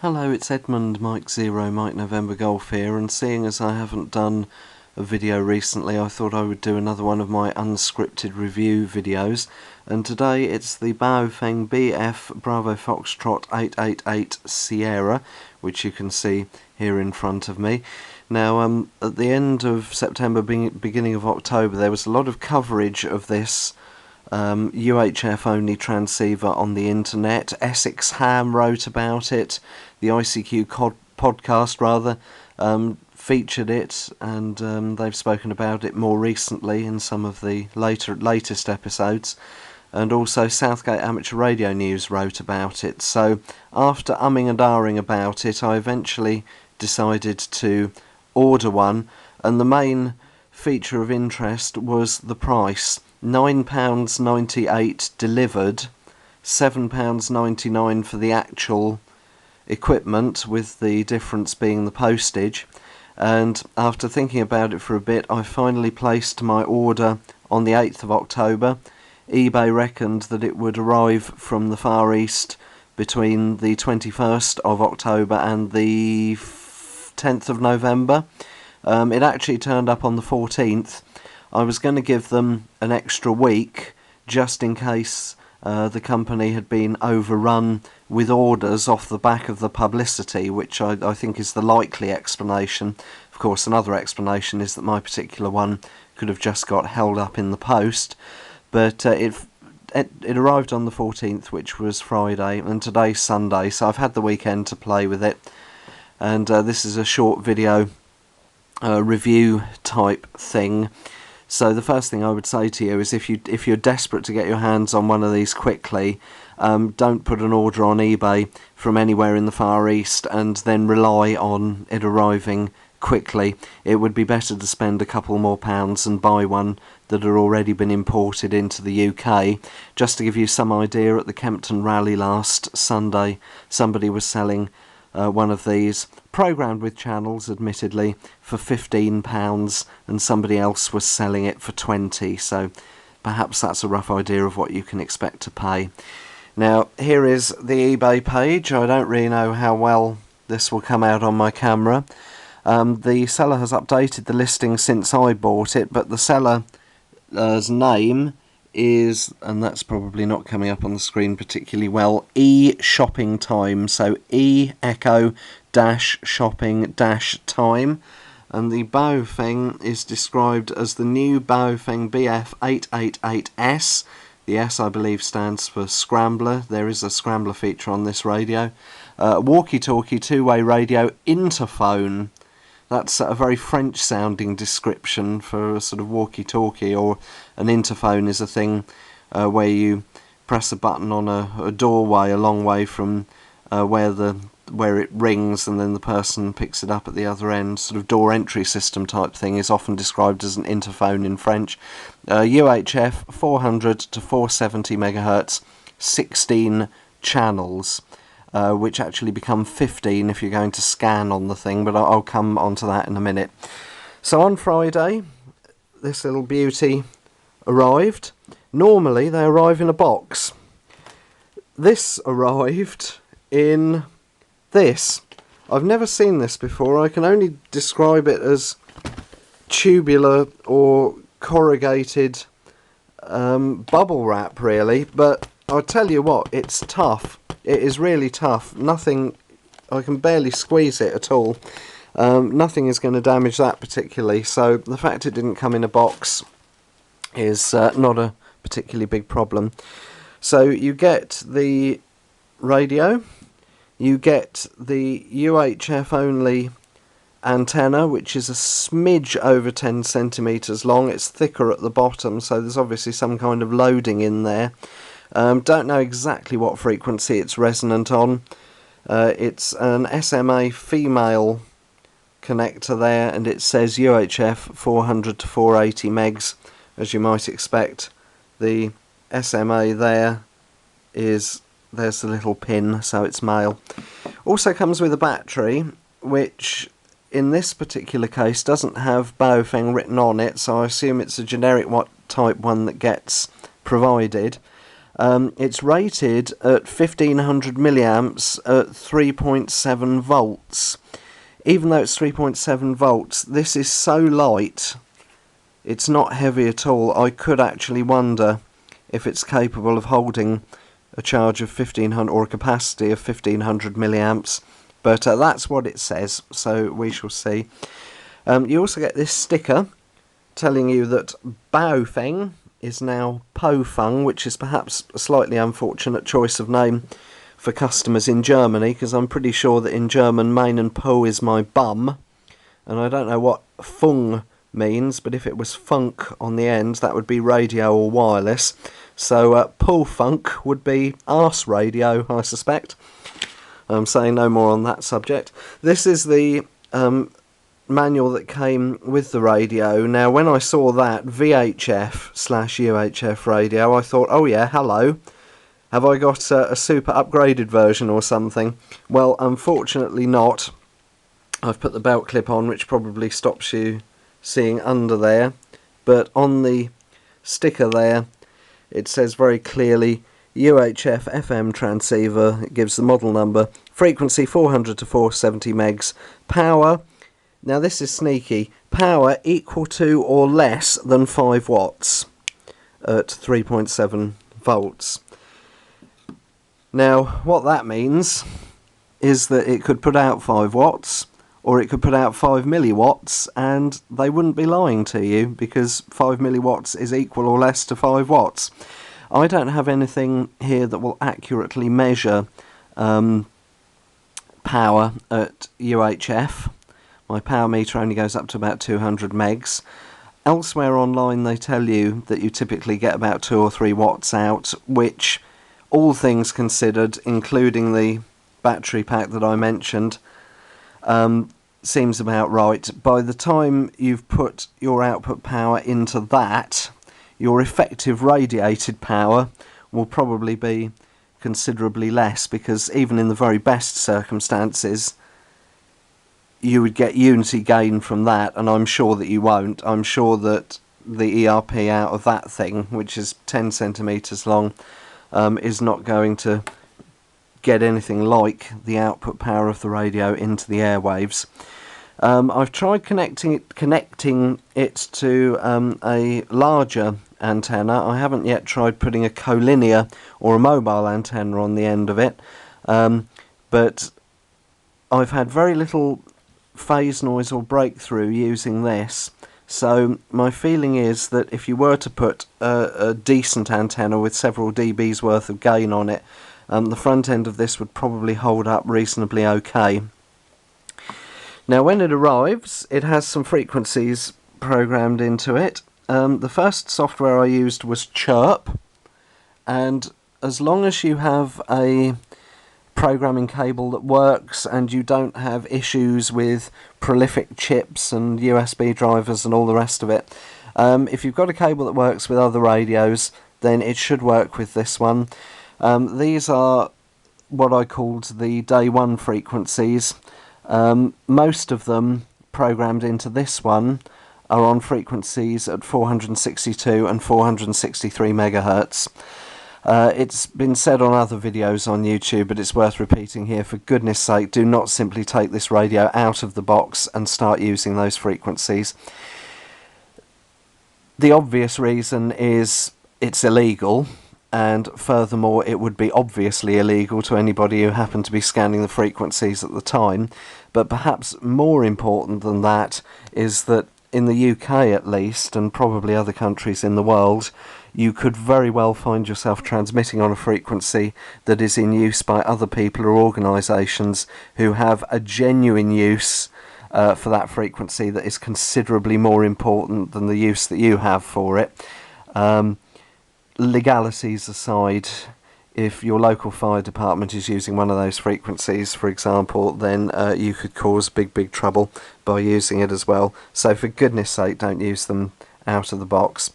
Hello, it's Edmund M0MNG here, and seeing as I haven't done a video recently, I thought I would do another one of my unscripted review videos, and today it's the Baofeng BF-888S Sierra, which you can see here in front of me. Now, at the end of September, beginning of October, there was a lot of coverage of this UHF only transceiver on the internet. Essex Ham wrote about it, the ICQ podcast featured it, and they've spoken about it more recently in some of the latest episodes, and also Southgate Amateur Radio News wrote about it. So after umming and ahhing about it, I eventually decided to order one, and the main feature of interest was the price. £9.98 delivered, £7.99 for the actual equipment, with the difference being the postage. And after thinking about it for a bit, I finally placed my order on the 8th of October. eBay reckoned that it would arrive from the Far East between the 21st of October and the 10th of November. It actually turned up on the 14th. I was going to give them an extra week just in case the company had been overrun with orders off the back of the publicity, which I think is the likely explanation. Of course, another explanation is that my particular one could have just got held up in the post, but it arrived on the 14th, which was Friday, and today's Sunday, so I've had the weekend to play with it, and this is a short video review type thing. So the first thing I would say to you is if you're desperate to get your hands on one of these quickly, don't put an order on eBay from anywhere in the Far East and then rely on it arriving quickly. It would be better to spend a couple more pounds and buy one that had already been imported into the UK. Just to give you some idea, at the Kempton Rally last Sunday, somebody was selling one of these, programmed with channels admittedly, for £15, and somebody else was selling it for £20, so perhaps that's a rough idea of what you can expect to pay. Now, here is the eBay page. I don't really know how well this will come out on my camera. The seller has updated the listing since I bought it, but the seller's name is, and that's probably not coming up on the screen particularly well, Shopping Time, so Shopping-Time, and the Baofeng is described as the new Baofeng BF-888S. The S, I believe, stands for Scrambler. There is a Scrambler feature on this radio. Walkie-talkie, two-way radio, interphone. That's a very French-sounding description for a sort of walkie-talkie, or an interphone is a thing where you press a button on a doorway a long way from where it rings, and then the person picks it up at the other end. Sort of door entry system type thing is often described as an interphone in French. UHF 400 to 470 megahertz, 16 channels. Which actually become 15 if you're going to scan on the thing, but I'll come onto that in a minute. So on Friday, this little beauty arrived. Normally they arrive in a box. This arrived in this. I've never seen this before. I can only describe it as tubular or corrugated bubble wrap, really, but I'll tell you what, it's tough. It is really tough. Nothing, I can barely squeeze it at all. Nothing is going to damage that particularly, so the fact it didn't come in a box is not a particularly big problem. So you get the radio, you get the UHF only antenna, which is a smidge over 10 centimetres long. It's thicker at the bottom, so there's obviously some kind of loading in there. Don't know exactly what frequency it's resonant on. It's an SMA female connector there, and it says UHF 400 to 480 megs, as you might expect. The SMA there there's the little pin, so it's male. Also comes with a battery, which in this particular case doesn't have Baofeng written on it, so I assume it's a generic type one that gets provided. It's rated at 1500 milliamps at 3.7 volts. Even though it's 3.7 volts, this is so light, it's not heavy at all. I could actually wonder if it's capable of holding a charge of 1500 or a capacity of 1500 milliamps, but that's what it says, so we shall see. You also get this sticker telling you that Baofeng is now Baofeng, which is perhaps a slightly unfortunate choice of name for customers in Germany, because I'm pretty sure that in German mein and Po is my bum, and I don't know what Fung means, but if it was funk on the end, that would be radio or wireless. So Baofeng would be arse radio, I suspect. I'm saying no more on that subject. This is the manual that came with the radio. Now, when I saw that VHF/UHF radio, I thought, oh yeah, hello. Have I got a super upgraded version or something? Well, unfortunately not. I've put the belt clip on, which probably stops you seeing under there. But on the sticker there, it says very clearly, UHF FM transceiver. It gives the model number, frequency 400 to 470 megs, power, now this is sneaky, power equal to or less than 5 watts at 3.7 volts. Now what that means is that it could put out 5 watts or it could put out 5 milliwatts, and they wouldn't be lying to you, because 5 milliwatts is equal or less to 5 watts. I don't have anything here that will accurately measure power at UHF. My power meter only goes up to about 200 megs. Elsewhere online they tell you that you typically get about 2 or 3 watts out, which, all things considered, including the battery pack that I mentioned, seems about right. By the time you've put your output power into that, your effective radiated power will probably be considerably less, because even in the very best circumstances you would get unity gain from that, and I'm sure that you won't. I'm sure that the ERP out of that thing, which is 10 centimeters long, is not going to get anything like the output power of the radio into the airwaves. I've tried connecting it to a larger antenna. I haven't yet tried putting a collinear or a mobile antenna on the end of it, but I've had very little phase noise or breakthrough using this. So my feeling is that if you were to put a decent antenna with several dBs worth of gain on it, the front end of this would probably hold up reasonably okay. Now when it arrives, it has some frequencies programmed into it. The first software I used was Chirp, and as long as you have a programming cable that works and you don't have issues with prolific chips and USB drivers and all the rest of it, if you've got a cable that works with other radios, then it should work with this one. These are what I called the day one frequencies. Most of them programmed into this one are on frequencies at 462 and 463 megahertz. It's been said on other videos on YouTube, but it's worth repeating here. For goodness sake, do not simply take this radio out of the box and start using those frequencies. The obvious reason is it's illegal, and furthermore it would be obviously illegal to anybody who happened to be scanning the frequencies at the time. But perhaps more important than that is that in the UK at least, and probably other countries in the world, you could very well find yourself transmitting on a frequency that is in use by other people or organisations who have a genuine use for that frequency that is considerably more important than the use that you have for it. Legalities aside, if your local fire department is using one of those frequencies, for example, then you could cause big trouble by using it as well. So for goodness sake, don't use them out of the box.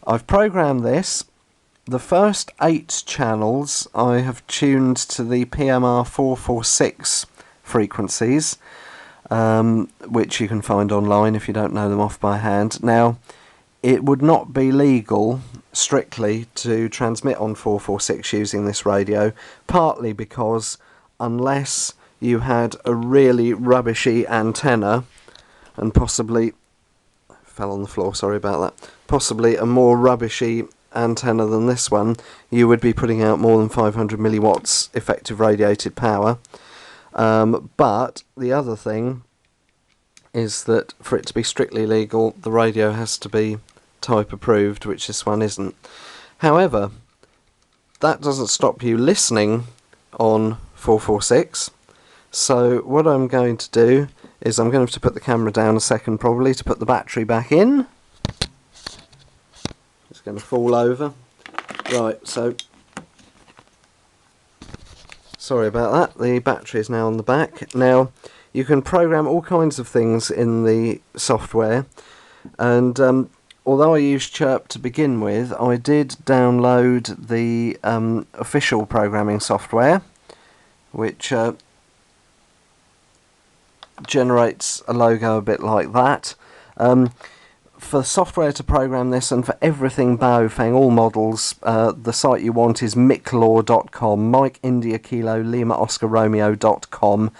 I've programmed this. The first 8 channels I have tuned to the PMR 446 frequencies, which you can find online if you don't know them off by hand. Now, it would not be legal strictly to transmit on 446 using this radio, partly because unless you had a really rubbishy antenna, and possibly fell on the floor, sorry about that, possibly a more rubbishy antenna than this one, you would be putting out more than 500 milliwatts effective radiated power. But the other thing is that for it to be strictly legal, the radio has to be type approved, which this one isn't. However, that doesn't stop you listening on 446. So what I'm going to do is I'm going to have to put the camera down a second probably to put the battery back in. It's going to fall over. Right, so sorry about that. The battery is now on the back. Now you can program all kinds of things in the software, and although I used Chirp to begin with, I did download the official programming software, which generates a logo a bit like that. For software to program this and for everything Baofeng, all models, the site you want is miclaw.com, Mike India Kilo Lima Oscar Romeo.com.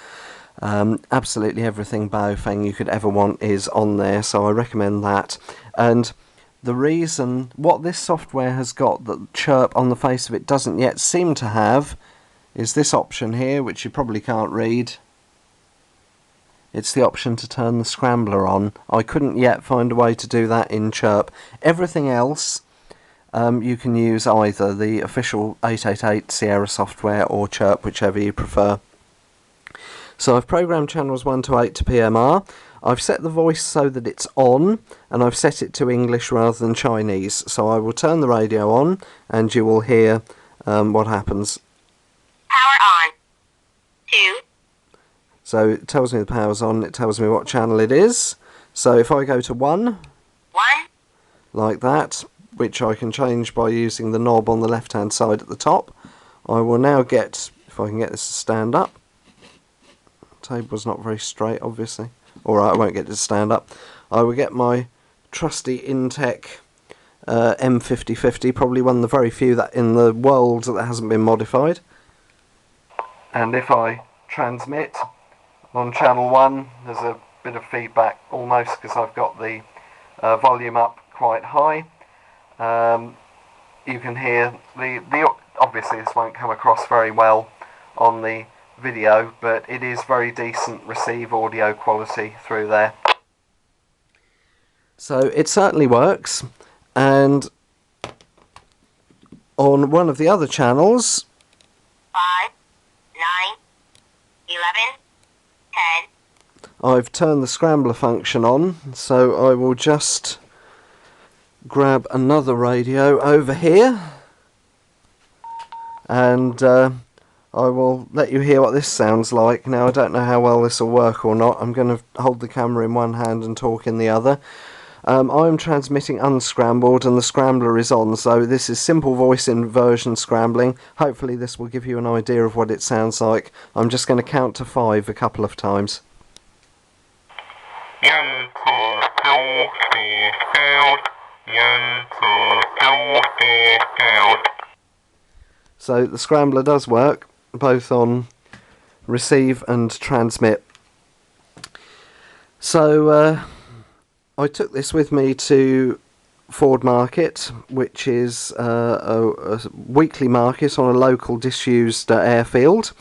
Absolutely everything Baofeng you could ever want is on there, so I recommend that. And the reason, what this software has got that Chirp on the face of it doesn't yet seem to have, is this option here, which you probably can't read. It's the option to turn the scrambler on. I couldn't yet find a way to do that in Chirp. Everything else you can use either the official 888 Sierra software or Chirp, whichever you prefer. So I've programmed channels 1 to 8 to PMR. I've set the voice so that it's on, and I've set it to English rather than Chinese. So I will turn the radio on, and you will hear what happens. Power on. 2. So it tells me the power's on, it tells me what channel it is. So if I go to 1, 1, like that, which I can change by using the knob on the left hand side at the top, I will now get, if I can get this to stand up, the table's not very straight obviously, alright, I won't get it to stand up, I will get my trusty Intec M5050, probably one of the very few that in the world that hasn't been modified. And if I transmit on channel 1, there's a bit of feedback almost because I've got the volume up quite high. You can hear the obviously this won't come across very well on the video, but it is very decent receive audio quality through there. So it certainly works, and on one of the other channels, 5, 9, 11, 10. I've turned the scrambler function on, so I will just grab another radio over here, and I will let you hear what this sounds like. Now I don't know how well this will work or not. I'm going to hold the camera in one hand and talk in the other. I'm transmitting unscrambled and the scrambler is on, so this is simple voice inversion scrambling. Hopefully this will give you an idea of what it sounds like. I'm just going to count to 5 a couple of times. 1, 2, 3, 4, 5. 1, 2, 3, 4, 5. So the scrambler does work, both on receive and transmit. So I took this with me to Ford Market, which is a weekly market on a local disused airfield,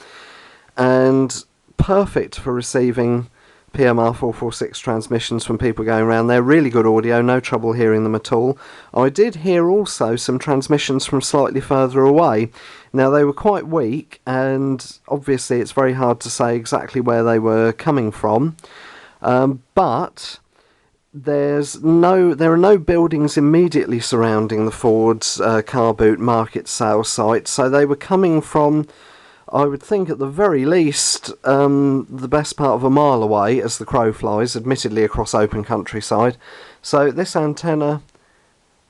and perfect for receiving PMR 446 transmissions from people going around there. Really good audio, no trouble hearing them at all. I did hear also some transmissions from slightly further away. Now they were quite weak, and obviously it's very hard to say exactly where they were coming from, but there are no buildings immediately surrounding the Ford's car boot market sales site, so they were coming from, I would think at the very least, the best part of a mile away as the crow flies, admittedly across open countryside. So this antenna,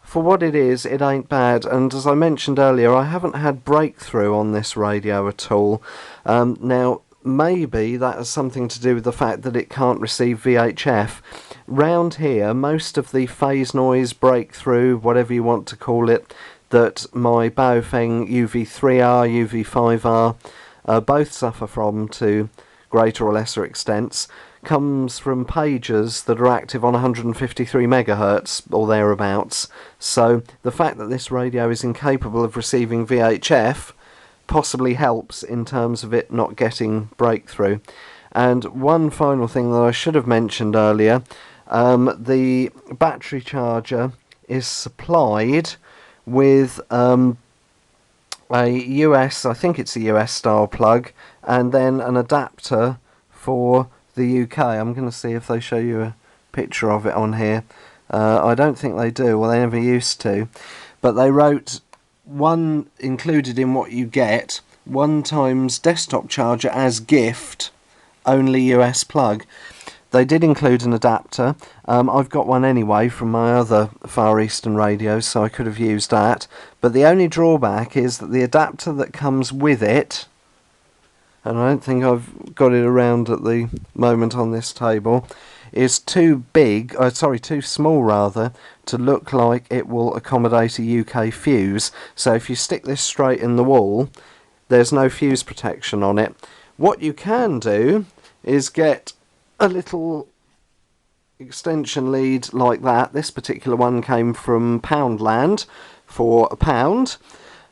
for what it is, it ain't bad, and as I mentioned earlier, I haven't had breakthrough on this radio at all. Now maybe that has something to do with the fact that it can't receive VHF. round here, most of the phase noise, breakthrough, whatever you want to call it, that my Baofeng UV3R, UV5R both suffer from to greater or lesser extents, comes from pages that are active on 153 megahertz or thereabouts. So the fact that this radio is incapable of receiving VHF possibly helps in terms of it not getting breakthrough. And one final thing that I should have mentioned earlier, the battery charger is supplied with a US, I think it's a US style plug, and then an adapter for the UK. I'm going to see if they show you a picture of it on here. I don't think they do, well they never used to, but they wrote one included in what you get, 1x desktop charger as gift, only US plug. They did include an adapter. I've got one anyway from my other Far Eastern radios, so I could have used that. But the only drawback is that the adapter that comes with it, and I don't think I've got it around at the moment on this table, is too big, too small rather, to look like it will accommodate a UK fuse. So if you stick this straight in the wall, there's no fuse protection on it. What you can do is get a little extension lead like that. This particular one came from Poundland for £1.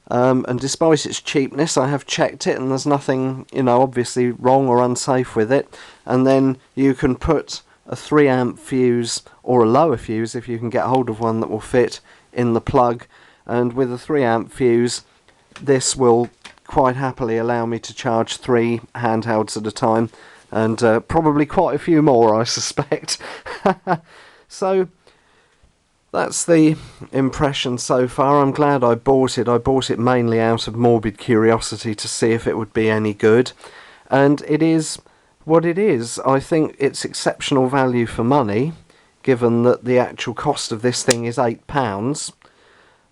And despite its cheapness, I have checked it and there's nothing, obviously wrong or unsafe with it. And then you can put a 3 amp fuse or a lower fuse, if you can get hold of one that will fit, in the plug. And with a 3 amp fuse, this will quite happily allow me to charge 3 handhelds at a time, and probably quite a few more, I suspect. So that's the impression so far. I'm glad I bought it. I bought it mainly out of morbid curiosity to see if it would be any good, and it is what it is. I think it's exceptional value for money, given that the actual cost of this thing is £8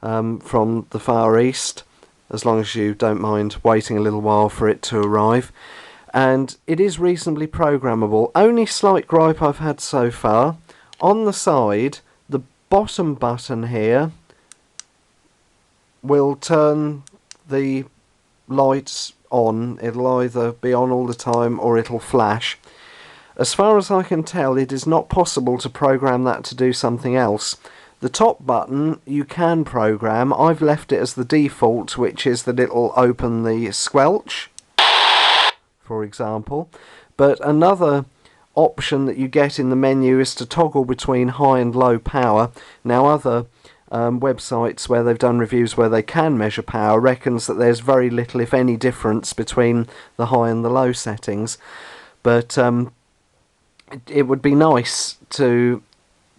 from the Far East, as long as you don't mind waiting a little while for it to arrive. And it is reasonably programmable. Only slight gripe I've had so far, on the side, the bottom button here will turn the lights on. It'll either be on all the time or it'll flash. As far as I can tell, it is not possible to program that to do something else. The top button you can program. I've left it as the default, which is that it'll open the squelch, for example. But another option that you get in the menu is to toggle between high and low power. Now other websites where they've done reviews where they can measure power reckons that there's very little, if any, difference between the high and the low settings. But it would be nice to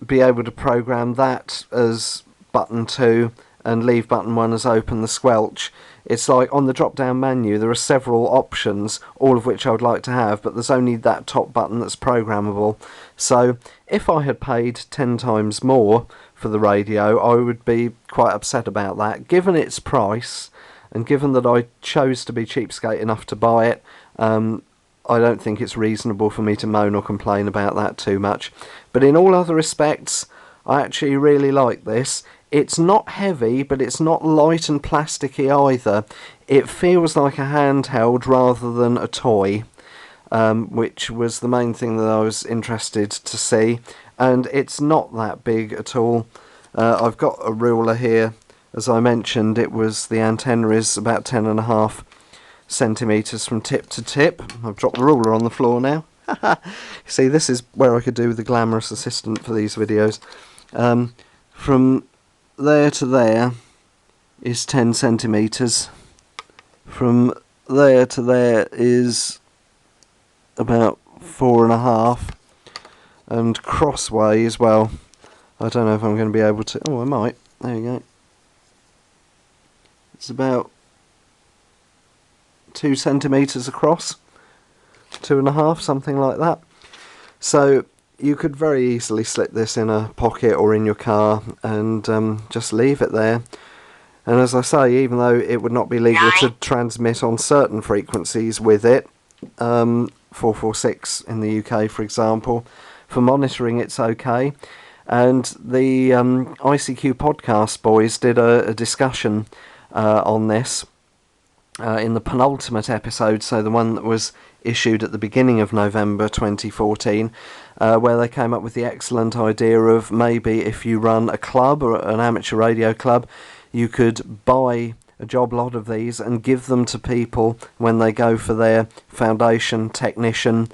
be able to program that as button 2 and leave button 1 as open the squelch. It's like on the drop down menu there are several options, all of which I would like to have, but there's only that top button that's programmable. So if I had paid 10 times more for the radio, I would be quite upset about that. Given its price, and given that I chose to be cheapskate enough to buy it, I don't think it's reasonable for me to moan or complain about that too much. But in all other respects, I actually really like this. It's not heavy, but it's not light and plasticky either. It feels like a handheld rather than a toy, which was the main thing that I was interested to see. And it's not that big at all. I've got a ruler here. As I mentioned, the antenna is about 10.5 centimetres from tip to tip. I've dropped the ruler on the floor now. See, this is where I could do with the glamorous assistant for these videos. From there to there is 10 centimetres. From there to there is about 4.5. And crossway as well. I don't know if I'm going to be able to... Oh, I might. There you go. It's about 2 centimetres across, 2.5, something like that. So you could very easily slip this in a pocket or in your car and just leave it there. And as I say, even though it would not be legal to transmit on certain frequencies with it, 446 in the UK for example, for monitoring it's okay. And the ICQ podcast boys did a discussion on this in the penultimate episode, so the one that was issued at the beginning of November 2014, where they came up with the excellent idea of maybe if you run a club or an amateur radio club, you could buy a job lot of these and give them to people when they go for their foundation technician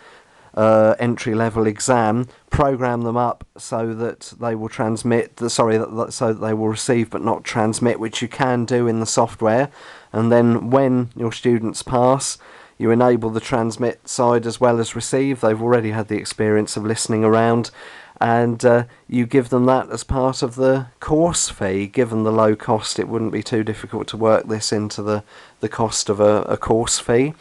entry-level exam, program them up so that they will transmit, so that they will receive but not transmit, which you can do in the software, and then when your students pass, you enable the transmit side as well as receive. They've already had the experience of listening around, and you give them that as part of the course fee. Given the low cost, it wouldn't be too difficult to work this into the cost of a course fee.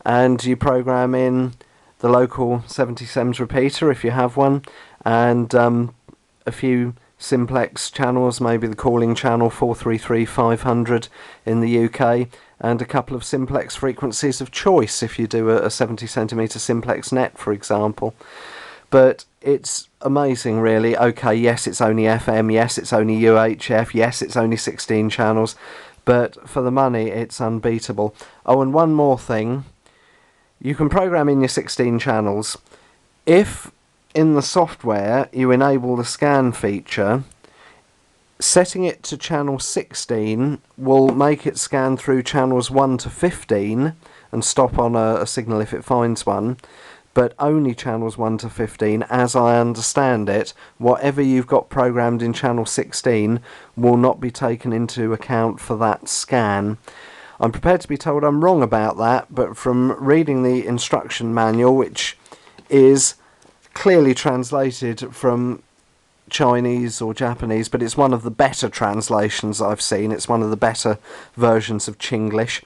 And you program in the local 70 SEMS repeater if you have one, and a few simplex channels, maybe the calling channel 433-500 in the UK, and a couple of simplex frequencies of choice if you do a 70 centimetre simplex net, for example. But it's amazing, really. Okay, yes, it's only FM, yes, it's only UHF, yes, it's only 16 channels, but for the money, it's unbeatable. Oh, and one more thing. You can program in your 16 channels. If in the software you enable the scan feature, setting it to channel 16 will make it scan through channels 1 to 15 and stop on a signal if it finds one, but only channels 1 to 15. As I understand it, whatever you've got programmed in channel 16 will not be taken into account for that scan. I'm prepared to be told I'm wrong about that, but from reading the instruction manual, which is clearly translated from Chinese or Japanese, but it's one of the better translations I've seen. It's one of the better versions of Chinglish.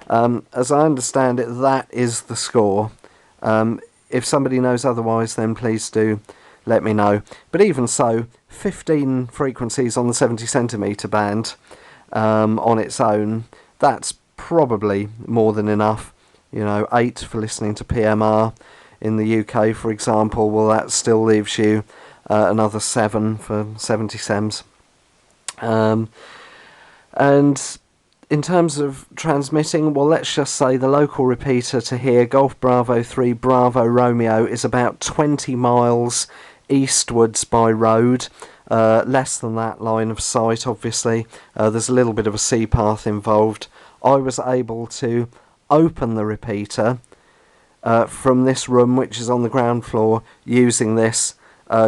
As I understand it, that is the score. If somebody knows otherwise, then please do let me know. But even so, 15 frequencies on the 70 centimetre band on its own, that's probably more than enough. 8 for listening to PMR in the UK, for example. Well, that still leaves you another 7 for 70 SEMS. And in terms of transmitting, well, let's just say the local repeater to here, Golf Bravo 3 Bravo Romeo, is about 20 miles eastwards by road. Less than that line of sight, obviously. There's a little bit of a sea path involved. I was able to open the repeater from this room, which is on the ground floor, using this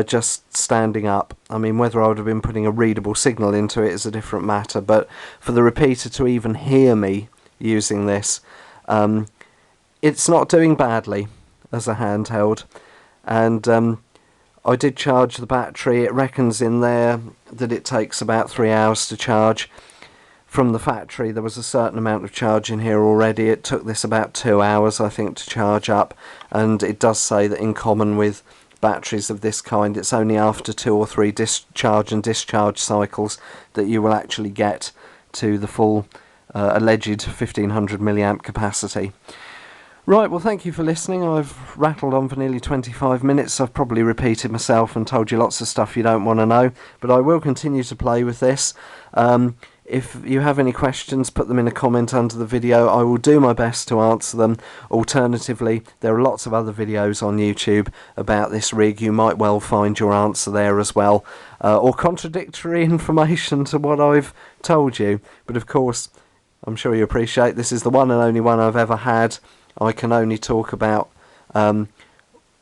just standing up. I mean, whether I would have been putting a readable signal into it is a different matter, but for the repeater to even hear me using this, it's not doing badly as a handheld. And I did charge the battery. It reckons in there that it takes about 3 hours to charge. From the factory, there was a certain amount of charge in here already. It took this about 2 hours, I think, to charge up, and it does say that in common with batteries of this kind, it's only after 2 or 3 charge and discharge cycles that you will actually get to the full alleged 1500 milliamp capacity. Right, well, thank you for listening. I've rattled on for nearly 25 minutes. I've probably repeated myself and told you lots of stuff you don't want to know, but I will continue to play with this. If you have any questions, put them in a comment under the video. I will do my best to answer them. Alternatively, there are lots of other videos on YouTube about this rig. You might well find your answer there as well. Or contradictory information to what I've told you. But of course, I'm sure you appreciate this is the one and only one I've ever had. I can only talk about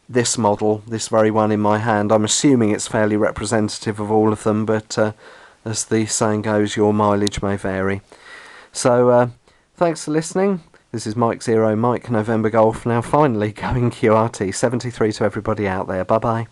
this model, this very one in my hand. I'm assuming it's fairly representative of all of them, but as the saying goes, your mileage may vary. So, thanks for listening. This is Mike Zero, Mike November Golf, now finally going QRT. 73 to everybody out there. Bye-bye.